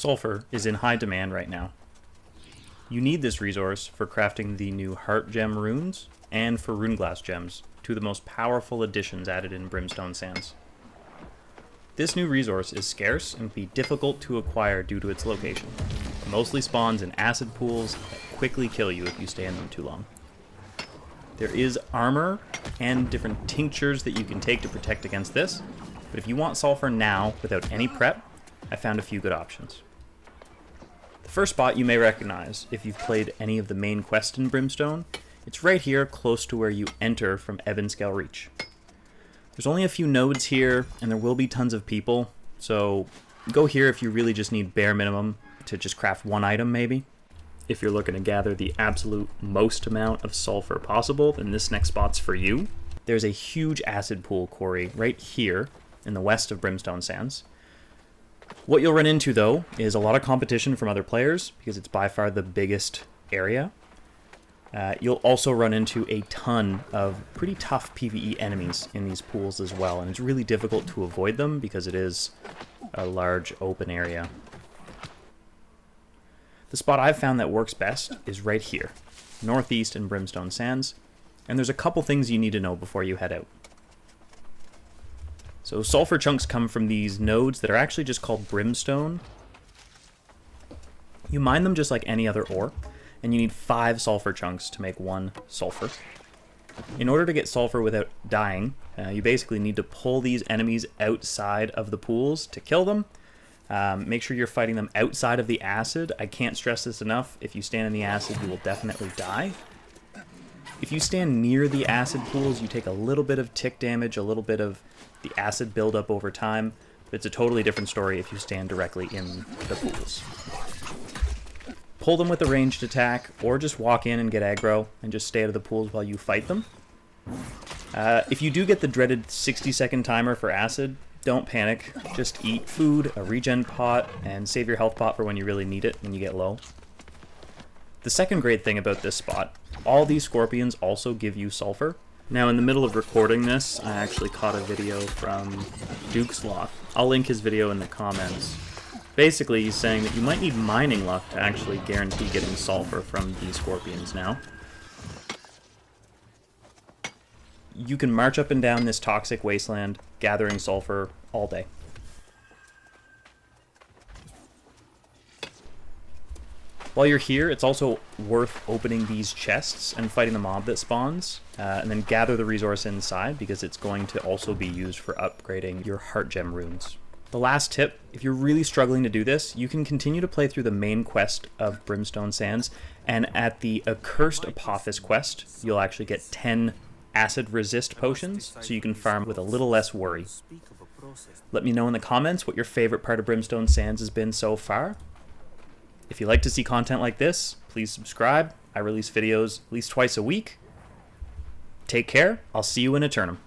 Sulfur is in high demand right now. You need this resource for crafting the new heartgem runes and for runglass gems, two of the most powerful additions added in Brimstone Sands. This new resource is scarce and can be difficult to acquire due to its location. It mostly spawns in acid pools that quickly kill you if you stay in them too long. There is armor and different tinctures that you can take to protect against this, but if you want sulfur now without any prep, I found a few good options. The first spot you may recognize if you've played any of the main quests in Brimstone. It's right here close to where you enter from Ebonscale Reach. There's only a few nodes here and there will be tons of people, so go here if you really just need bare minimum to just craft one item maybe. If you're looking to gather the absolute most amount of sulfur possible, then this next spot's for you. There's a huge acid pool quarry right here in the west of Brimstone Sands. What you'll run into though is a lot of competition from other players because it's by far the biggest area. You'll also run into a ton of pretty tough PvE enemies in these pools as well, and it's really difficult to avoid them because it is a large open area. The spot I've found that works best is right here, northeast in Brimstone Sands, and there's a couple things you need to know before you head out. So sulfur chunks come from these nodes that are actually just called brimstone. You mine them just like any other ore, and you need 5 sulfur chunks to make 1 sulfur. In order to get sulfur without dying, you basically need to pull these enemies outside of the pools to kill them. Make sure you're fighting them outside of the acid. I can't stress this enough. If you stand in the acid, you will definitely die. If you stand near the acid pools, you take a little bit of tick damage, a little bit of the acid buildup over time, but it's a totally different story if you stand directly in the pools. Pull them with a ranged attack, or just walk in and get aggro and just stay out of the pools while you fight them. If you do get the dreaded 60-second timer for acid, don't panic. Just eat food, a regen pot, and save your health pot for when you really need it, when you get low. The second great thing about this spot, all these scorpions also give you sulfur. Now in the middle of recording this, I actually caught a video from Duke's Lock. I'll link his video in the comments. Basically, he's saying that you might need mining luck to actually guarantee getting sulfur from these scorpions now. You can march up and down this toxic wasteland, gathering sulfur all day. While you're here, it's also worth opening these chests and fighting the mob that spawns, and then gather the resource inside because it's going to also be used for upgrading your heartgem runes. The last tip, if you're really struggling to do this, you can continue to play through the main quest of Brimstone Sands, and at the Accursed Apophis quest, you'll actually get 10 acid resist potions, so you can farm with a little less worry. Let me know in the comments what your favorite part of Brimstone Sands has been so far. If you like to see content like this, please subscribe. I release videos at least twice a week. Take care. I'll see you in Eternum.